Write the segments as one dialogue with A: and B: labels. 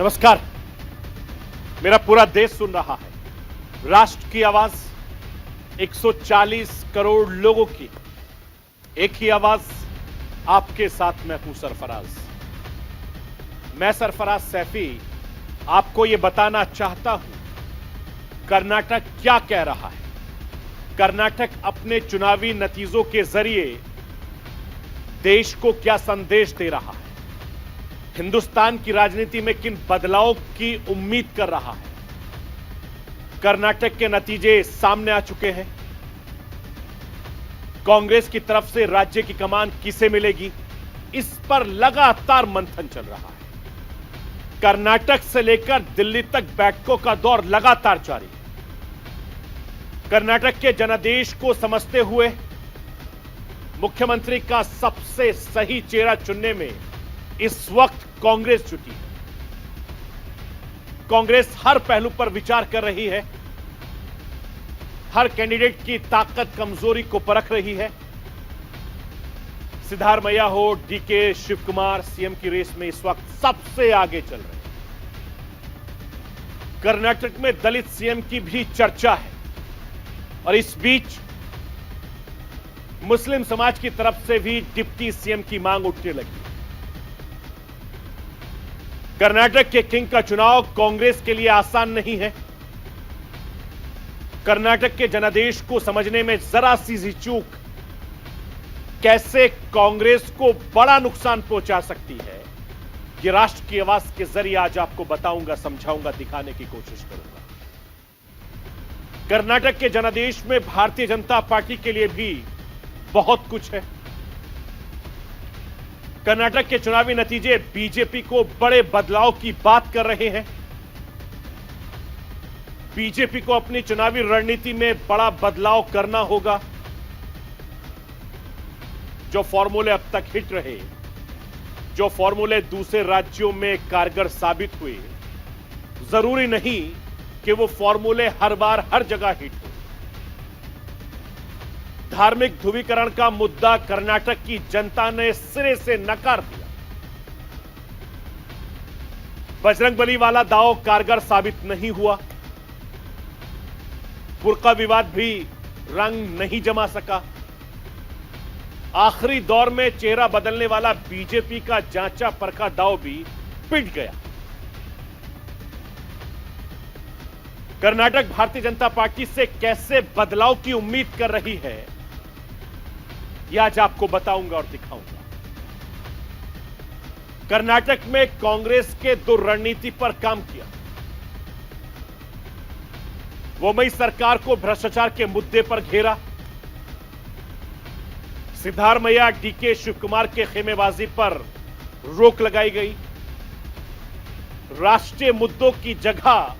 A: नमस्कार। मेरा पूरा देश सुन रहा है। राष्ट्र की आवाज 140 करोड़ लोगों की एक ही आवाज। आपके साथ मैं हूं सरफराज। मैं सरफराज सैफी आपको यह बताना चाहता हूं कर्नाटक क्या कह रहा है। कर्नाटक अपने चुनावी नतीजों के जरिए देश को क्या संदेश दे रहा है, हिंदुस्तान की राजनीति में किन बदलाव की उम्मीद कर रहा है। कर्नाटक के नतीजे सामने आ चुके हैं। कांग्रेस की तरफ से राज्य की कमान किसे मिलेगी, इस पर लगातार मंथन चल रहा है। कर्नाटक से लेकर दिल्ली तक बैठकों का दौर लगातार जारी है। कर्नाटक के जनादेश को समझते हुए मुख्यमंत्री का सबसे सही चेहरा चुनने में इस वक्त कांग्रेस जुटी है। कांग्रेस हर पहलू पर विचार कर रही है, हर कैंडिडेट की ताकत कमजोरी को परख रही है। सिद्धारमैया हो, डीके, शिव कुमार सीएम की रेस में इस वक्त सबसे आगे चल रहे हैं। कर्नाटक में दलित सीएम की भी चर्चा है और इस बीच मुस्लिम समाज की तरफ से भी डिप्टी सीएम की मांग उठने लगी। कर्नाटक के किंग का चुनाव कांग्रेस के लिए आसान नहीं है। कर्नाटक के जनादेश को समझने में जरा सी चूक कैसे कांग्रेस को बड़ा नुकसान पहुंचा सकती है, यह राष्ट्र की आवाज के जरिए आज आपको बताऊंगा, समझाऊंगा, दिखाने की कोशिश करूंगा। कर्नाटक के जनादेश में भारतीय जनता पार्टी के लिए भी बहुत कुछ है। कर्नाटक के चुनावी नतीजे बीजेपी को बड़े बदलाव की बात कर रहे हैं। बीजेपी को अपनी चुनावी रणनीति में बड़ा बदलाव करना होगा। जो फॉर्मूले अब तक हिट रहे, जो फॉर्मूले दूसरे राज्यों में कारगर साबित हुए, जरूरी नहीं कि वो फॉर्मूले हर बार हर जगह हिट हो। धार्मिक ध्रुवीकरण का मुद्दा कर्नाटक की जनता ने सिरे से नकार दिया। बजरंगबली वाला दांव कारगर साबित नहीं हुआ। बुर्का विवाद भी रंग नहीं जमा सका। आखिरी दौर में चेहरा बदलने वाला बीजेपी का जांचा परखा दांव भी पिट गया। कर्नाटक भारतीय जनता पार्टी से कैसे बदलाव की उम्मीद कर रही है, यह आज आपको बताऊंगा और दिखाऊंगा। कर्नाटक में कांग्रेस के दो रणनीति पर काम किया। वो मई सरकार को भ्रष्टाचार के मुद्दे पर घेरा। सिद्धारमैया, डीके, शिव कुमार के खेमेबाजी पर रोक लगाई गई। राष्ट्रीय मुद्दों की जगह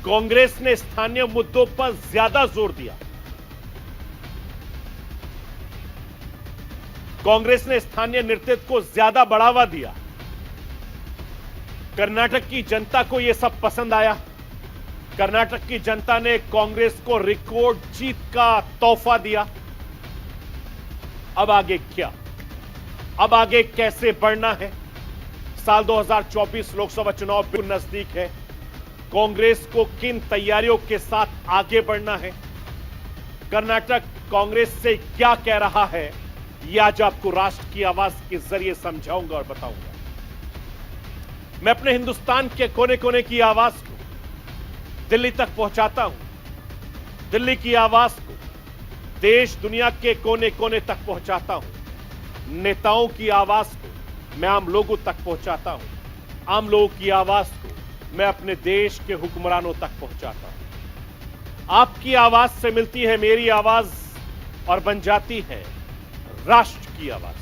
A: कांग्रेस ने स्थानीय मुद्दों पर ज्यादा जोर दिया। कांग्रेस ने स्थानीय नेतृत्व को ज्यादा बढ़ावा दिया। कर्नाटक की जनता को यह सब पसंद आया। कर्नाटक की जनता ने कांग्रेस को रिकॉर्ड जीत का तोहफा दिया। अब आगे क्या, अब आगे कैसे बढ़ना है? साल 2024 लोकसभा चुनाव बिल्कुल नजदीक है। कांग्रेस को किन तैयारियों के साथ आगे बढ़ना है, कर्नाटक कांग्रेस से क्या कह रहा है, यह आज आपको राष्ट्र की आवाज के जरिए समझाऊंगा और बताऊंगा। मैं अपने हिंदुस्तान के कोने कोने की आवाज को दिल्ली तक पहुंचाता हूं। दिल्ली की आवाज को देश दुनिया के कोने कोने तक पहुंचाता हूं। नेताओं की आवाज को मैं आम लोगों तक पहुंचाता हूं। आम लोगों की आवाज को मैं अपने देश के हुक्मरानों तक पहुंचाता हूं। आपकी आवाज से मिलती है मेरी आवाज और बन जाती है राष्ट्र की आवाज।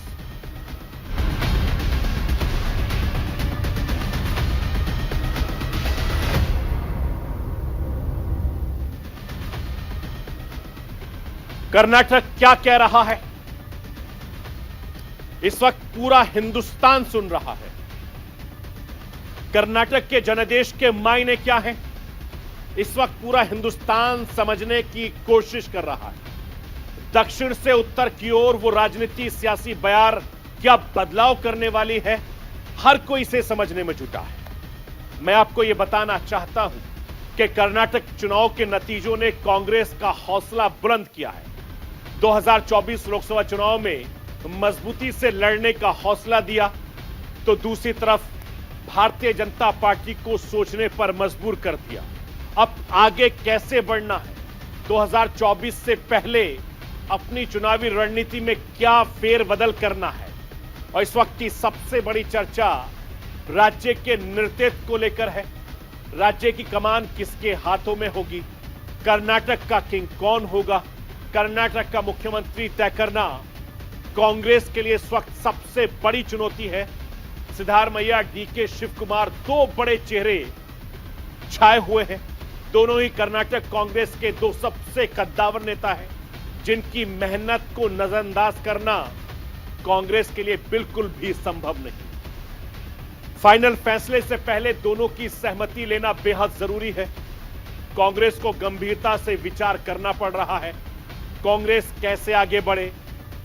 A: कर्नाटक क्या कह रहा है, इस वक्त पूरा हिंदुस्तान सुन रहा है। कर्नाटक के जनादेश के मायने क्या हैं, इस वक्त पूरा हिंदुस्तान समझने की कोशिश कर रहा है। दक्षिण से उत्तर की ओर वो राजनीति, सियासी बयार क्या बदलाव करने वाली है, हर कोई इसे समझने में जुटा है। मैं आपको यह बताना चाहता हूं कि कर्नाटक चुनाव के नतीजों ने कांग्रेस का हौसला बुलंद किया है। 2024 लोकसभा चुनाव में मजबूती से लड़ने का हौसला दिया, तो दूसरी तरफ भारतीय जनता पार्टी को सोचने पर मजबूर कर दिया। अब आगे कैसे बढ़ना है, 2024 से पहले अपनी चुनावी रणनीति में क्या फेरबदल करना है, और इस वक्त की सबसे बड़ी चर्चा राज्य के नेतृत्व को लेकर है। राज्य की कमान किसके हाथों में होगी, कर्नाटक का किंग कौन होगा, कर्नाटक का मुख्यमंत्री तय करना कांग्रेस के लिए इस वक्त सबसे बड़ी चुनौती है। सिद्धारमैया, डीके शिवकुमार, दो बड़े चेहरे छाए हुए हैं। दोनों ही कर्नाटक कांग्रेस के दो सबसे कद्दावर नेता हैं, जिनकी मेहनत को नजरअंदाज करना कांग्रेस के लिए बिल्कुल भी संभव नहीं। फाइनल फैसले से पहले दोनों की सहमति लेना बेहद जरूरी है। कांग्रेस को गंभीरता से विचार करना पड़ रहा है, कांग्रेस कैसे आगे बढ़े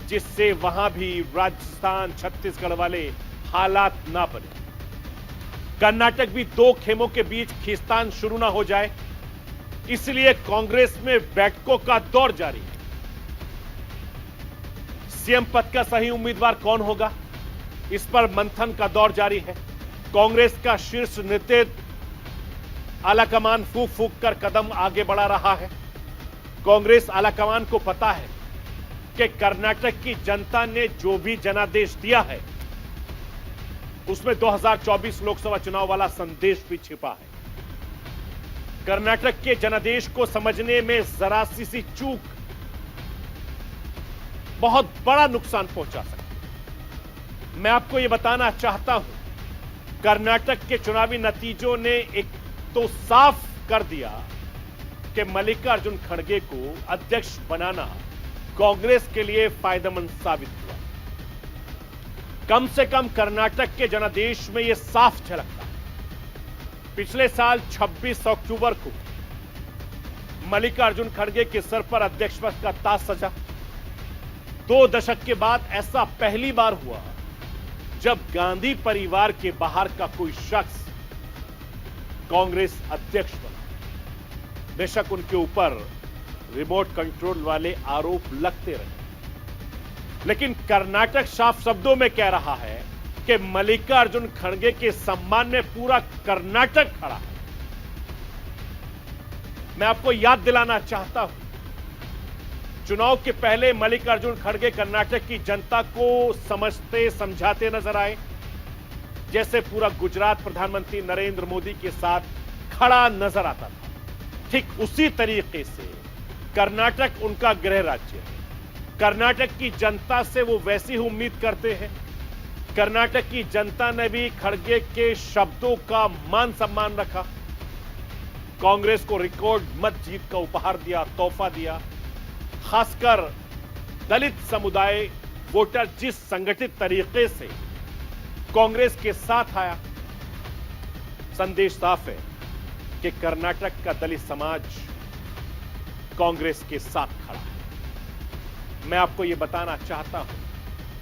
A: जिससे वहां भी राजस्थान, छत्तीसगढ़ वाले हालात ना बने। कर्नाटक भी दो खेमों के बीच खींचतान शुरू ना हो जाए, इसलिए कांग्रेस में बैठकों का दौर जारी है। सीएम पद का सही उम्मीदवार कौन होगा, इस पर मंथन का दौर जारी है। कांग्रेस का शीर्ष नेतृत्व आलाकमान फूंक फूंक कर कदम आगे बढ़ा रहा है। कांग्रेस आलाकमान को पता है कि कर्नाटक की जनता ने जो भी जनादेश दिया है उसमें 2024 लोकसभा चुनाव वाला संदेश भी छिपा है। कर्नाटक के जनादेश को समझने में जरा सी चूक बहुत बड़ा नुकसान पहुंचा सकती है। मैं आपको यह बताना चाहता हूं, कर्नाटक के चुनावी नतीजों ने एक तो साफ कर दिया कि मल्लिकार्जुन खड़गे को अध्यक्ष बनाना कांग्रेस के लिए फायदेमंद साबित हुआ। कम से कम कर्नाटक के जनादेश में यह साफ झलकता है। पिछले साल 26 अक्टूबर को मल्लिकार्जुन खड़गे के सर पर अध्यक्ष पद का ताज सजा। 2 दशक के बाद ऐसा पहली बार हुआ जब गांधी परिवार के बाहर का कोई शख्स कांग्रेस अध्यक्ष बना। बेशक उनके ऊपर रिमोट कंट्रोल वाले आरोप लगते रहे, लेकिन कर्नाटक साफ शब्दों में कह रहा है कि मल्लिकार्जुन खड़गे के सम्मान में पूरा कर्नाटक खड़ा है। मैं आपको याद दिलाना चाहता हूं, चुनाव के पहले मल्लिकार्जुन खड़गे कर्नाटक की जनता को समझते समझाते नजर आए, जैसे पूरा गुजरात प्रधानमंत्री नरेंद्र मोदी के साथ खड़ा नजर आता था। ठीक उसी तरीके से कर्नाटक उनका गृह राज्य है। कर्नाटक की जनता से वो वैसी ही उम्मीद करते हैं। कर्नाटक की जनता ने भी खड़गे के शब्दों का मान सम्मान रखा, कांग्रेस को रिकॉर्ड मत जीत का उपहार दिया, तोहफा दिया। खासकर दलित समुदाय वोटर जिस संगठित तरीके से कांग्रेस के साथ आया, संदेश साफ है कि कर्नाटक का दलित समाज कांग्रेस के साथ खड़ा है। मैं आपको यह बताना चाहता हूं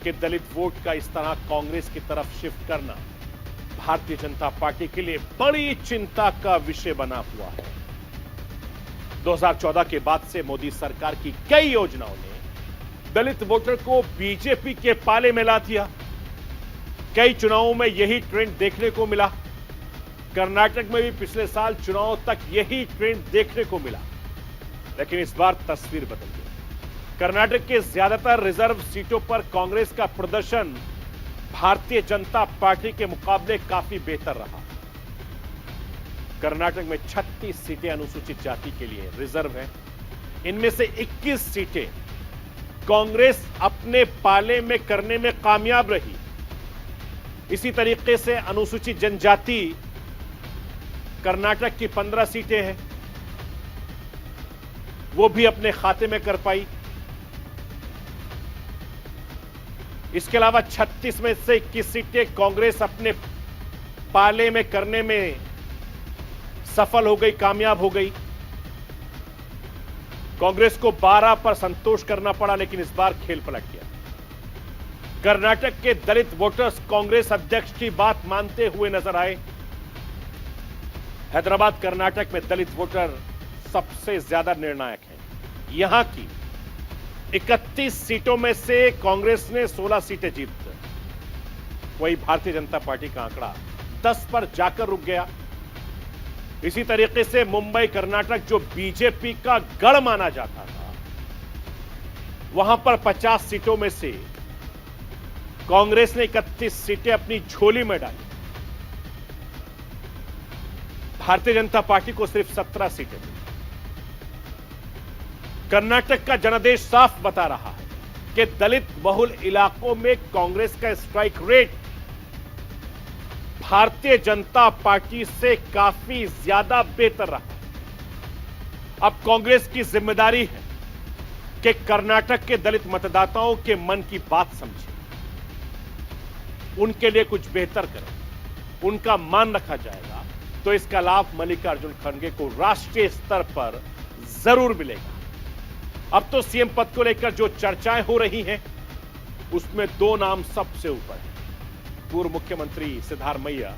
A: कि दलित वोट का इस तरह कांग्रेस की तरफ शिफ्ट करना भारतीय जनता पार्टी के लिए बड़ी चिंता का विषय बना हुआ है। 2014 के बाद से मोदी सरकार की कई योजनाओं ने दलित वोटर को बीजेपी के पाले में ला दिया। कई चुनावों में यही ट्रेंड देखने को मिला। कर्नाटक में भी पिछले साल चुनाव तक यही ट्रेंड देखने को मिला, लेकिन इस बार तस्वीर बदल गई। कर्नाटक के ज्यादातर रिजर्व सीटों पर कांग्रेस का प्रदर्शन भारतीय जनता पार्टी के मुकाबले काफी बेहतर रहा। कर्नाटक में 36 सीटें अनुसूचित जाति के लिए रिजर्व हैं। इनमें से 21 सीटें कांग्रेस अपने पाले में करने में कामयाब रही। इसी तरीके से अनुसूचित जनजाति कर्नाटक की 15 सीटें हैं, वो भी अपने खाते में कर पाई। इसके अलावा 36 में से 21 सीटें कांग्रेस अपने पाले में करने में सफल हो गई, कामयाब हो गई। कांग्रेस को 12 पर संतोष करना पड़ा, लेकिन इस बार खेल पलट गया। कर्नाटक के दलित वोटर्स कांग्रेस अध्यक्ष की बात मानते हुए नजर आए। हैदराबाद कर्नाटक में दलित वोटर सबसे ज्यादा निर्णायक हैं। यहां की 31 सीटों में से कांग्रेस ने 16 सीटें जीत, वही भारतीय जनता पार्टी का आंकड़ा 10 पर जाकर रुक गया। इसी तरीके से मुंबई कर्नाटक जो बीजेपी का गढ़ माना जाता था, वहां पर 50 सीटों में से कांग्रेस ने 31 सीटें अपनी झोली में डाली। भारतीय जनता पार्टी को सिर्फ 17 सीटें मिली। कर्नाटक का जनादेश साफ बता रहा है कि दलित बहुल इलाकों में कांग्रेस का strike rate Bharatiya Janata party से काफी ज्यादा बेहतर रहा। अब कांग्रेस की जिम्मेदारी है कि कर्नाटक के दलित मतदाताओं के मन की बात समझे, उनके लिए कुछ बेहतर करें, उनका मान रखा जाएगा तो इसका लाभ मल्लिकार्जुन खड़गे को राष्ट्रीय स्तर पर जरूर मिलेगा। अब तो सीएम पद को लेकर जो चर्चाएं हो रही हैं, उसमें दो नाम सबसे ऊपर हैं। पूर्व मुख्यमंत्री सिद्धारमैया,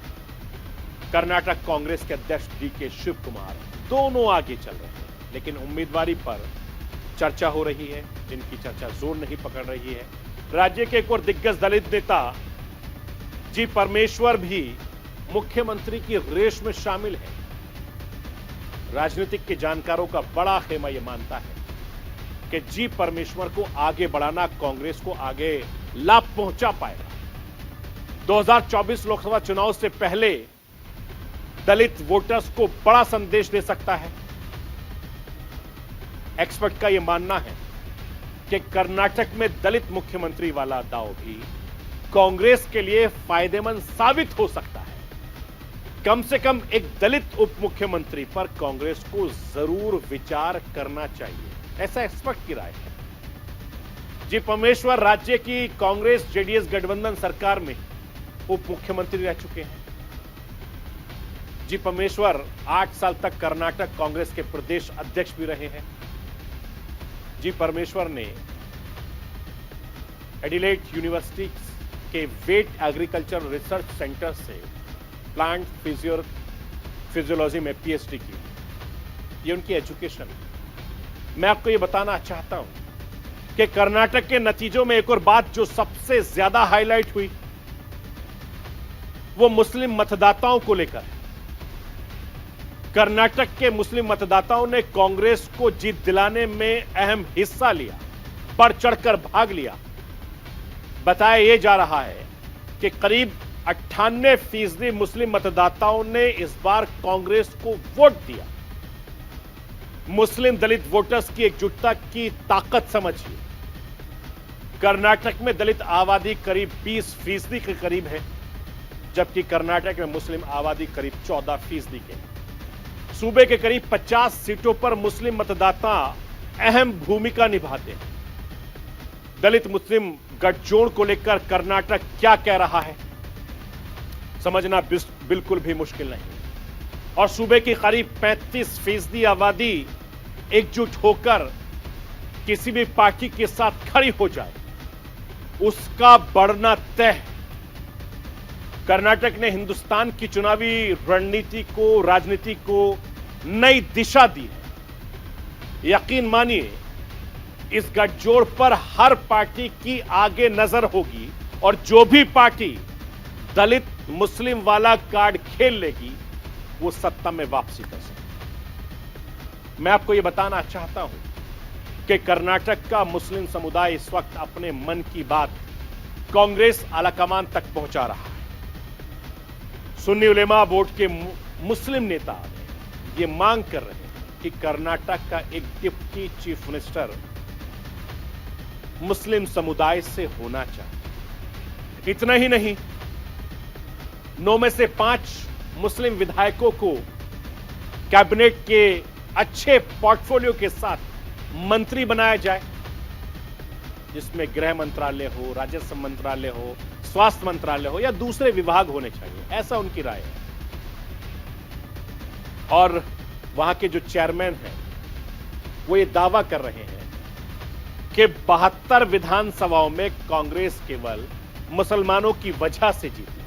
A: कर्नाटक कांग्रेस के अध्यक्ष डीके शिव कुमार, दोनों आगे चल रहे हैं, लेकिन उम्मीदवारी पर चर्चा हो रही है, जिनकी चर्चा जोर नहीं पकड़ रही है। राज्य के एक और दिग्गज दलित नेता जी परमेश्वर भी मुख्यमंत्री की रेस में शामिल है। राजनीतिक के जानकारों का बड़ा खेमा यह मानता है कि जी परमेश्वर को आगे बढ़ाना कांग्रेस को आगे लाभ पहुंचा पाएगा। 2024 लोकसभा चुनाव से पहले दलित वोटर्स को बड़ा संदेश दे सकता है। एक्सपर्ट का यह मानना है कि कर्नाटक में दलित मुख्यमंत्री वाला दांव भी कांग्रेस के लिए फायदेमंद साबित हो सकता है। कम से कम एक दलित उप मुख्यमंत्री पर कांग्रेस को जरूर विचार करना चाहिए, ऐसा एक्सपर्ट की राय है। जी परमेश्वर राज्य की कांग्रेस जेडीएस गठबंधन सरकार में उप मुख्यमंत्री रह चुके हैं। जी परमेश्वर 8 साल तक कर्नाटक कांग्रेस के प्रदेश अध्यक्ष भी रहे हैं। जी परमेश्वर ने एडिलेड यूनिवर्सिटी के वेट एग्रीकल्चर रिसर्च सेंटर से प्लांट फिजियोलॉजी में पीएचडी की। ये उनकी एजुकेशन है। मैं आपको ये बताना चाहता हूं कि कर्नाटक के नतीजों में एक और बात जो सबसे ज्यादा हाईलाइट हुई, वो मुस्लिम मतदाताओं को लेकर है। कर्नाटक के मुस्लिम मतदाताओं ने कांग्रेस को जीत दिलाने में अहम हिस्सा लिया, बढ़ चढ़कर भाग लिया। बताया यह जा रहा है कि करीब 98% मुस्लिम मतदाताओं ने इस बार कांग्रेस को वोट दिया। मुस्लिम दलित वोटर्स की एकजुटता की ताकत समझिए। कर्नाटक में दलित आबादी करीब 20% के करीब है, जबकि कर्नाटक में मुस्लिम आबादी करीब 14% के है। सूबे के करीब 50 सीटों पर मुस्लिम मतदाता अहम भूमिका निभाते हैं। दलित मुस्लिम गठजोड़ को लेकर कर्नाटक क्या कह रहा है, समझना बिल्कुल भी मुश्किल नहीं है। और सूबे की करीब 35% आबादी एकजुट होकर किसी भी पार्टी के साथ खड़ी हो जाए, उसका बढ़ना तय है। कर्नाटक ने हिंदुस्तान की चुनावी रणनीति को, राजनीति को नई दिशा दी है। यकीन मानिए, इस गठजोड़ पर हर पार्टी की आगे नजर होगी और जो भी पार्टी दलित मुस्लिम वाला कार्ड खेल लेगी, वो सत्ता में वापसी कर सकती। मैं आपको यह बताना चाहता हूं कि कर्नाटक का मुस्लिम समुदाय इस वक्त अपने मन की बात कांग्रेस आलाकमान तक पहुंचा रहा है। सुन्नी उलेमा बोर्ड के मुस्लिम नेता ये मांग कर रहे हैं कि कर्नाटक का एक डिप्टी चीफ मिनिस्टर मुस्लिम समुदाय से होना चाहिए। इतना ही नहीं, 9 में से 5 मुस्लिम विधायकों को कैबिनेट के अच्छे पोर्टफोलियो के साथ मंत्री बनाया जाए, जिसमें गृह मंत्रालय हो, राजस्व मंत्रालय हो, स्वास्थ्य मंत्रालय हो या दूसरे विभाग होने चाहिए, ऐसा उनकी राय है। और वहां के जो चेयरमैन हैं, वो ये दावा कर रहे हैं कि 72 विधानसभाओं में कांग्रेस केवल मुसलमानों की वजह से जीती।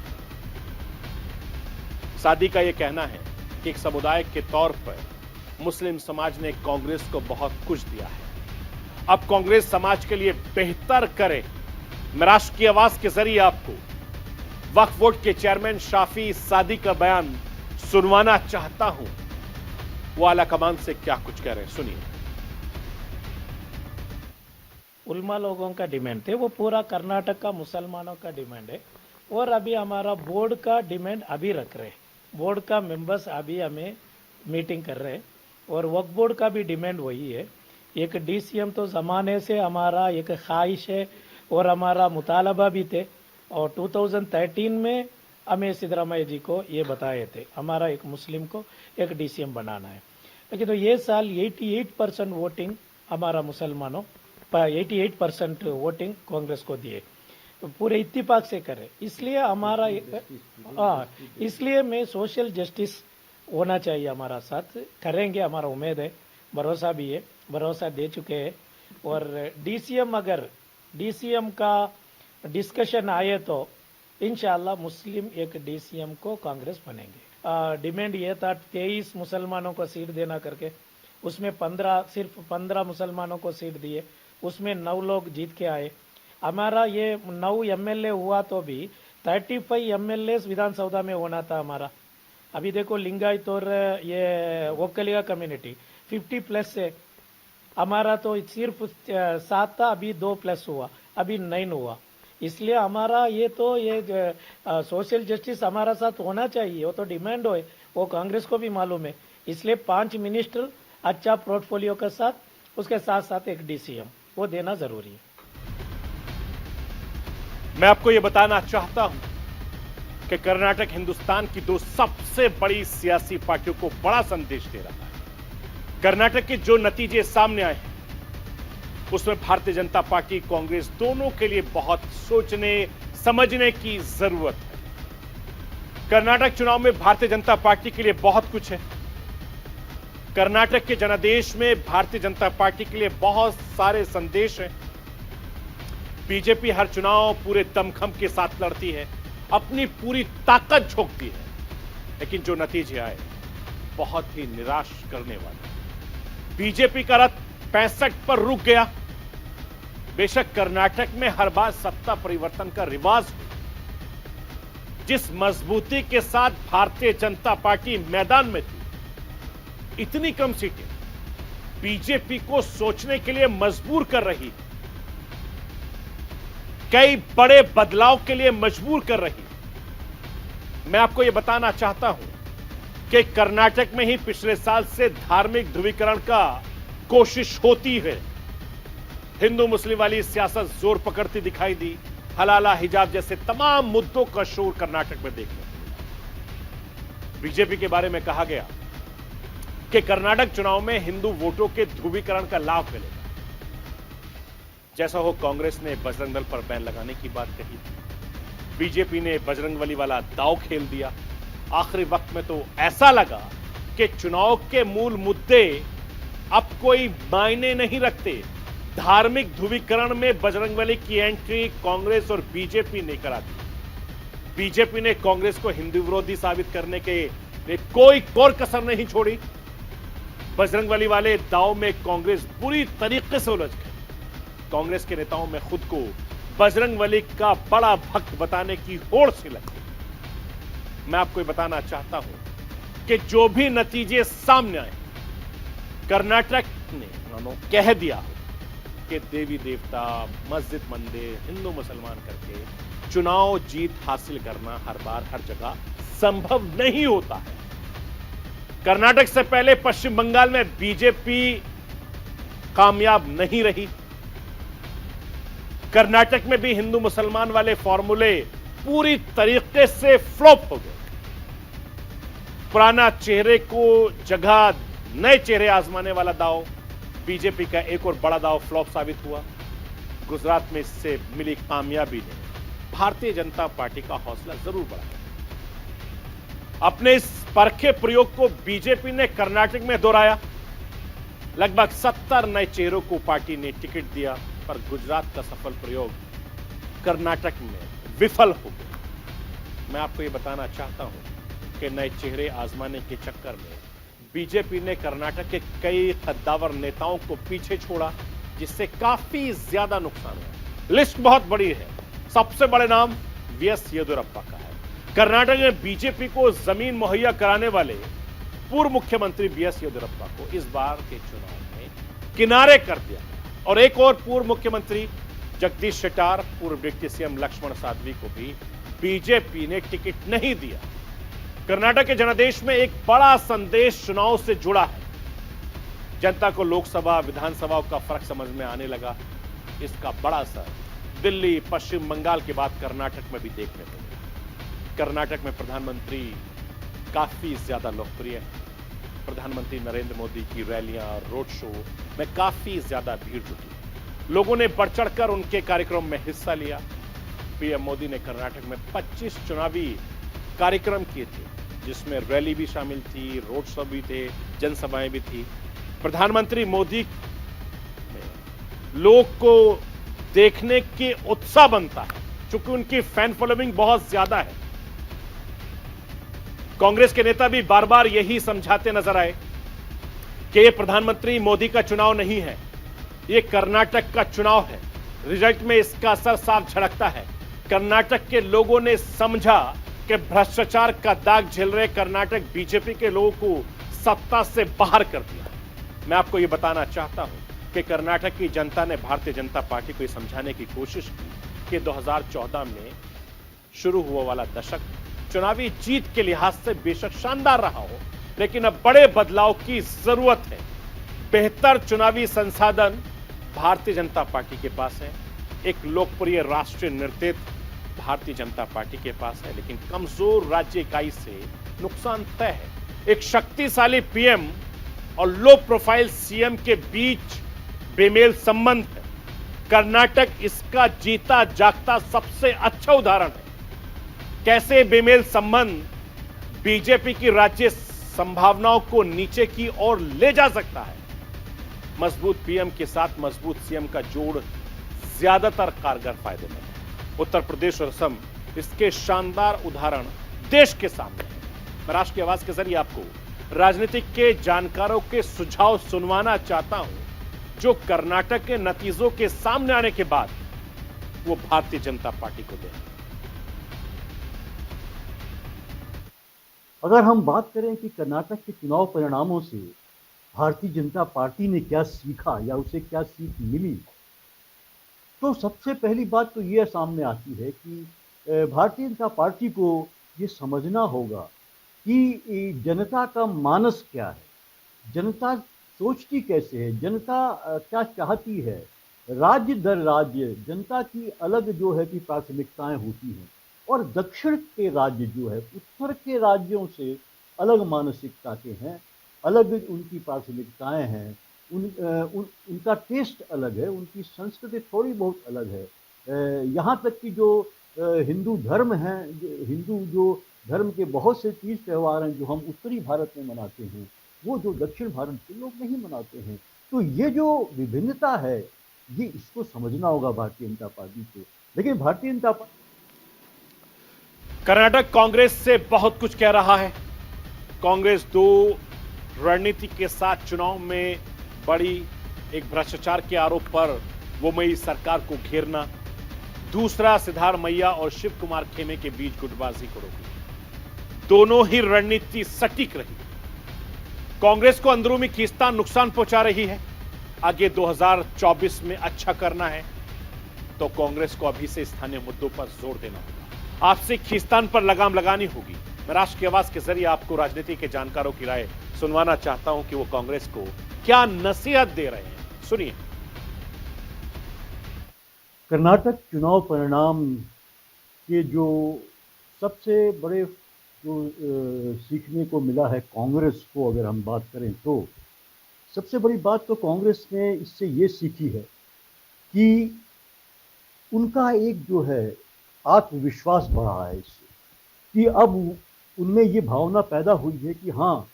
A: सादी का यह कहना है कि एक समुदाय के तौर पर मुस्लिम समाज ने कांग्रेस को बहुत कुछ दिया है। अब कांग्रेस समाज के लिए बेहतर करे। मैं राष्ट्र की आवाज के जरिए आपको वक्फ बोर्ड के चेयरमैन शाफी सादी का बयान सुनवाना चाहता हूं। वो आला कमान से क्या कुछ कह रहे हैं, सुनिए।
B: उल्मा लोगों का डिमांड थे, वो पूरा कर्नाटक का मुसलमानों का डिमांड है। और अभी हमारा बोर्ड का डिमांड अभी रख रहे हैं। बोर्ड का मेंबर्स अभी हमें मीटिंग कर रहे हैं और वक्फ बोर्ड का भी डिमांड वही है। एक डीसीएम तो ज़माने से हमारा एक ख्वाहिश है और हमारा मुतालबा भी थे। और 2013 में हमें सिद्धरामैया जी को ये बताए थे, हमारा एक मुस्लिम को एक डीसीएम बनाना है। लेकिन तो ये साल 88% वोटिंग हमारा मुसलमानों 88% वोटिंग कांग्रेस को दिए, तो पूरे इत्तेफाक से करे। इसलिए हमारा इसलिए मैं सोशल जस्टिस होना चाहिए, हमारा साथ करेंगे, हमारा उम्मीद है, भरोसा भी है, भरोसा दे चुके हैं। और डीसीएम का डिस्कशन आए तो इंशाल्लाह मुस्लिम एक डीसीएम को कांग्रेस बनेंगे। डिमांड ये था 23 मुसलमानों को सीट देना करके, उसमें सिर्फ 15 मुसलमानों को सीट दिए, उसमें 9 लोग जीत के आए। हमारा ये 9 एमएलए हुआ तो भी 35 एमएलए विधानसभा में होना था हमारा। अभी देखो लिंगायत और ये वोकलिया कम्युनिटी 50+ है, हमारा तो सिर्फ 7 था, अभी 2+ हुआ, अभी 9 हुआ। इसलिए हमारा ये सोशल जस्टिस हमारा साथ होना चाहिए, वो तो डिमांड हो, वो कांग्रेस को भी मालूम है। इसलिए 5 मिनिस्टर अच्छा पोर्टफोलियो के साथ, उसके साथ साथ एक डीसीएम वो देना जरूरी है।
A: मैं आपको यह बताना चाहता हूं कि कर्नाटक हिंदुस्तान की 2 सबसे बड़ी सियासी पार्टियों को बड़ा संदेश दे रहा है। कर्नाटक के जो नतीजे सामने आए हैं उसमें भारतीय जनता पार्टी कांग्रेस दोनों के लिए बहुत सोचने समझने की जरूरत है। कर्नाटक चुनाव में भारतीय जनता पार्टी के लिए बहुत कुछ है। कर्नाटक के जनादेश में भारतीय जनता पार्टी के लिए बहुत सारे संदेश हैं। बीजेपी हर चुनाव पूरे दमखम के साथ लड़ती है, अपनी पूरी ताकत झोंकती है, लेकिन जो नतीजे आए बहुत ही निराश करने वाले। बीजेपी का रथ 65 पर रुक गया। बेशक कर्नाटक में हर बार सत्ता परिवर्तन का रिवाज हो, जिस मजबूती के साथ भारतीय जनता पार्टी मैदान में थी, इतनी कम सीटें बीजेपी को सोचने के लिए मजबूर कर रही, कई बड़े बदलाव के लिए मजबूर कर रही। मैं आपको यह बताना चाहता हूं कि कर्नाटक में ही पिछले साल से धार्मिक ध्रुवीकरण का कोशिश होती है। हिंदू मुस्लिम वाली सियासत जोर पकड़ती दिखाई दी। हलाला हिजाब जैसे तमाम मुद्दों का शोर कर्नाटक में देखने को मिला। बीजेपी के बारे में कहा गया कि कर्नाटक चुनाव में हिंदू वोटों के ध्रुवीकरण का लाभ मिलेगा। जैसा हो कांग्रेस ने बजरंग दल पर बैन लगाने की बात कही, बीजेपी ने बजरंगबली वाला दांव खेल दिया। आखिरी वक्त में तो ऐसा लगा कि चुनाव के मूल मुद्दे अब कोई मायने नहीं रखते। धार्मिक ध्रुवीकरण में बजरंगबली की एंट्री कांग्रेस और बीजेपी ने करा दी। बीजेपी ने कांग्रेस को हिंदू विरोधी साबित करने के लिए कोई कोर कसर नहीं छोड़ी। बजरंगबली वाले दांव में कांग्रेस बुरी तरीके से उलझ गई। कांग्रेस के नेताओं में खुद को बजरंगबली का बड़ा भक्त बताने की होड़ सी लग गई। मैं आपको बताना चाहता हूं कि जो भी नतीजे सामने आए, कर्नाटक ने कह दिया कि देवी देवता, मस्जिद, मंदिर, हिंदू मुसलमान करके चुनाव जीत हासिल करना हर बार हर जगह संभव नहीं होता है। कर्नाटक से पहले पश्चिम बंगाल में बीजेपी कामयाब नहीं रही। कर्नाटक में भी हिंदू मुसलमान वाले फॉर्मूले पूरी तरीके से फ्लॉप हो गए। पुराना चेहरे को जगह नए चेहरे आजमाने वाला दांव, बीजेपी का एक और बड़ा दांव फ्लॉप साबित हुआ। गुजरात में इससे मिली कामयाबी ने भारतीय जनता पार्टी का हौसला जरूर बढ़ाया। अपने इस परखे प्रयोग को बीजेपी ने कर्नाटक में दोहराया। लगभग 70 नए चेहरों को पार्टी ने टिकट दिया। पर गुजरात का सफल प्रयोग कर्नाटक में विफल हो गया। मैं आपको ये बताना चाहता हूं कि नए चेहरे आजमाने के चक्कर में बीजेपी ने कर्नाटक के कई कद्दावर नेताओं को पीछे छोड़ा, जिससे काफी ज्यादा नुकसान हुआ। लिस्ट बहुत बड़ी है। सबसे बड़े नाम वीएस येदियुरप्पा का है। कर्नाटक में बीजेपी को जमीन मुहैया कराने वाले पूर्व मुख्यमंत्री वीएस येदियुरप्पा को इस बार के चुनाव में किनारे कर दिया और एक और पूर्व मुख्यमंत्री जगदीश शेट्टार, पूर्व डिप्टी सीएम लक्ष्मण साध्वी को भी बीजेपी ने टिकट नहीं दिया। कर्नाटक के जनादेश में एक बड़ा संदेश चुनाव से जुड़ा है। जनता को लोकसभा विधानसभाओं का फर्क समझ में आने लगा। इसका बड़ा असर दिल्ली, पश्चिम बंगाल के बाद कर्नाटक में भी देखने को मिला। कर्नाटक में प्रधानमंत्री काफी ज्यादा लोकप्रिय है। प्रधानमंत्री नरेंद्र मोदी की रैलियां और रोड शो में काफी ज्यादा भीड़ जुटी। लोगों ने बढ़ चढ़कर उनके कार्यक्रम में हिस्सा लिया। पीएम मोदी ने कर्नाटक में 25 चुनावी कार्यक्रम किए थे, जिसमें रैली भी शामिल थी, रोड शो भी थे, जनसभाएं भी थी। प्रधानमंत्री मोदी में लोग को देखने के उत्साह बनता है, चूंकि उनकी फैन फॉलोइंग बहुत ज्यादा है। कांग्रेस के नेता भी बार बार यही समझाते नजर आए कि यह प्रधानमंत्री मोदी का चुनाव नहीं है, यह कर्नाटक का चुनाव है। रिजल्ट में इसका असर साफ झलकता है। कर्नाटक के लोगों ने समझा कि भ्रष्टाचार का दाग झेल रहे कर्नाटक बीजेपी के लोगों को सत्ता से बाहर कर दिया। मैं आपको यह बताना चाहता हूं कि कर्नाटक की जनता ने भारतीय जनता पार्टी को यह समझाने की कोशिश की कि 2014 में शुरू हुआ वाला दशक चुनावी जीत के लिहाज से बेशक शानदार रहा हो, लेकिन अब बड़े बदलाव की जरूरत है। बेहतर चुनावी संसाधन भारतीय जनता पार्टी के पास है। एक लोकप्रिय राष्ट्रीय नेतृत्व भारतीय जनता पार्टी के पास है, लेकिन कमजोर राज्य इकाई से नुकसान तय है। एक शक्तिशाली पीएम और लो प्रोफाइल सीएम के बीच बेमेल संबंध है। कर्नाटक इसका जीता जागता सबसे अच्छा उदाहरण है। कैसे बेमेल संबंध बीजेपी की राज्य संभावनाओं को नीचे की ओर ले जा सकता है। मजबूत पीएम के साथ मजबूत सीएम का जोड़ ज्यादातर कारगर फायदेमंद है। उत्तर प्रदेश और असम इसके शानदार उदाहरण देश के सामने है। मैं राष्ट्र की आवाज के जरिए आपको राजनीतिक के जानकारों के सुझाव सुनवाना चाहता हूं, जो कर्नाटक के नतीजों के सामने आने के बाद वो भारतीय जनता पार्टी को दें।
C: अगर हम बात करें कि कर्नाटक के चुनाव परिणामों से भारतीय जनता पार्टी ने क्या सीखा या उसे क्या सीख मिली, तो सबसे पहली बात तो यह सामने आती है कि भारतीय जनता पार्टी को ये समझना होगा कि जनता का मानस क्या है, जनता सोचती कैसे है, जनता क्या चाहती है। राज्य दर राज्य जनता की अलग जो है कि प्राथमिकताएं होती हैं, और दक्षिण के राज्य जो है उत्तर के राज्यों से अलग मानसिकता के हैं, अलग उनकी प्राथमिकताएं हैं, उनका टेस्ट अलग है, उनकी संस्कृति थोड़ी बहुत अलग है। यहाँ तक कि जो हिंदू धर्म हैं, हिंदू जो धर्म के बहुत से तीज त्यौहार हैं जो हम उत्तरी भारत में मनाते हैं, वो जो दक्षिण भारत के लोग नहीं मनाते हैं। तो ये जो विभिन्नता है, ये इसको समझना होगा भारतीय जनता पार्टी को। लेकिन भारतीय जनता पार्टी
A: कर्नाटक कांग्रेस से बहुत कुछ कह रहा है। कांग्रेस दो रणनीति के साथ चुनाव में बड़ी, एक भ्रष्टाचार के आरोप पर वो मई सरकार को घेरना, दूसरा सिद्धारमैया और शिव कुमार खेमे के बीच गुटबाजी को रोकना। दोनों ही रणनीति सटीक रही। कांग्रेस को अंदरूनी खींचतान नुकसान पहुंचा रही है। आगे 2024 में अच्छा करना है तो कांग्रेस को अभी से स्थानीय मुद्दों पर जोर देना होगा। आपसी खींचतान पर लगाम लगानी होगी। मैं राष्ट्र की आवाज के जरिए आपको राजनीति के जानकारों की राय सुनवाना चाहता हूं कि वो कांग्रेस को क्या नसीहत दे रहे हैं। सुनिए।
C: कर्नाटक चुनाव परिणाम के जो सबसे बड़े जो सीखने को मिला है कांग्रेस को, अगर हम बात करें तो सबसे बड़ी बात तो कांग्रेस ने इससे ये सीखी है कि उनका एक जो है आत्मविश्वास बढ़ा है इससे, कि अब उनमें ये भावना पैदा हुई है कि हाँ,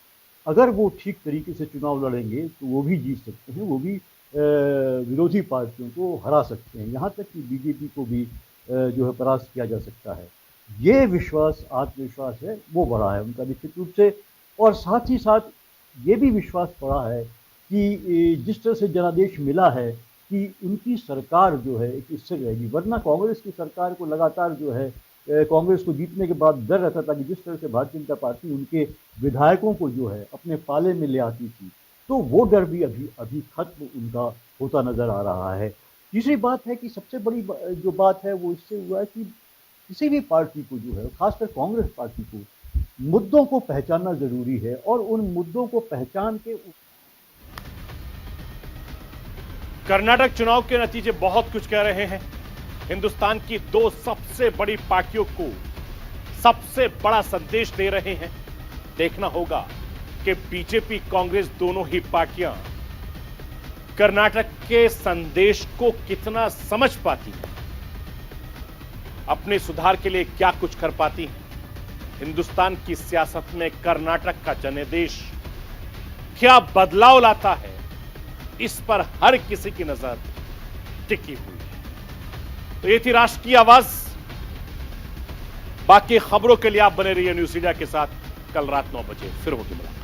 C: अगर वो ठीक तरीके से चुनाव लड़ेंगे तो वो भी जीत सकते हैं, वो भी विरोधी पार्टियों को हरा सकते हैं, यहाँ तक कि बीजेपी को भी जो है परास्त किया जा सकता है। ये विश्वास, आत्मविश्वास है, वो बढ़ा है उनका निश्चित रूप से। और साथ ही साथ ये भी विश्वास बढ़ा है कि जिस तरह से जनादेश मिला है कि उनकी सरकार जो है एक स्थिर रहेगी, वरना कांग्रेस की सरकार को लगातार जो है कांग्रेस को जीतने के बाद डर रहता था कि जिस तरह से भारतीय जनता पार्टी उनके विधायकों को जो है अपने पाले में ले आती थी, तो वो डर भी अभी खत्म उनका होता नजर आ रहा है। तीसरी बात है कि सबसे बड़ी जो बात है वो इससे हुआ है कि किसी भी पार्टी को जो है, खासकर कांग्रेस पार्टी को, मुद्दों को पहचानना जरूरी है और उन मुद्दों को पहचान के
A: कर्नाटक चुनाव के नतीजे बहुत कुछ कह रहे हैं। हिंदुस्तान की दो सबसे बड़ी पार्टियों को सबसे बड़ा संदेश दे रहे हैं। देखना होगा कि बीजेपी कांग्रेस दोनों ही पार्टियां कर्नाटक के संदेश को कितना समझ पाती हैं, अपने सुधार के लिए क्या कुछ कर पाती हैं। हिंदुस्तान की सियासत में कर्नाटक का जनादेश क्या बदलाव लाता है, इस पर हर किसी की नजर टिकी हुई है। तो ये थी राष्ट्र की आवाज। बाकी खबरों के लिए आप बने रहिए न्यूज़ इंडिया के साथ। कल रात 9 बजे फिर होगी मुलाकात।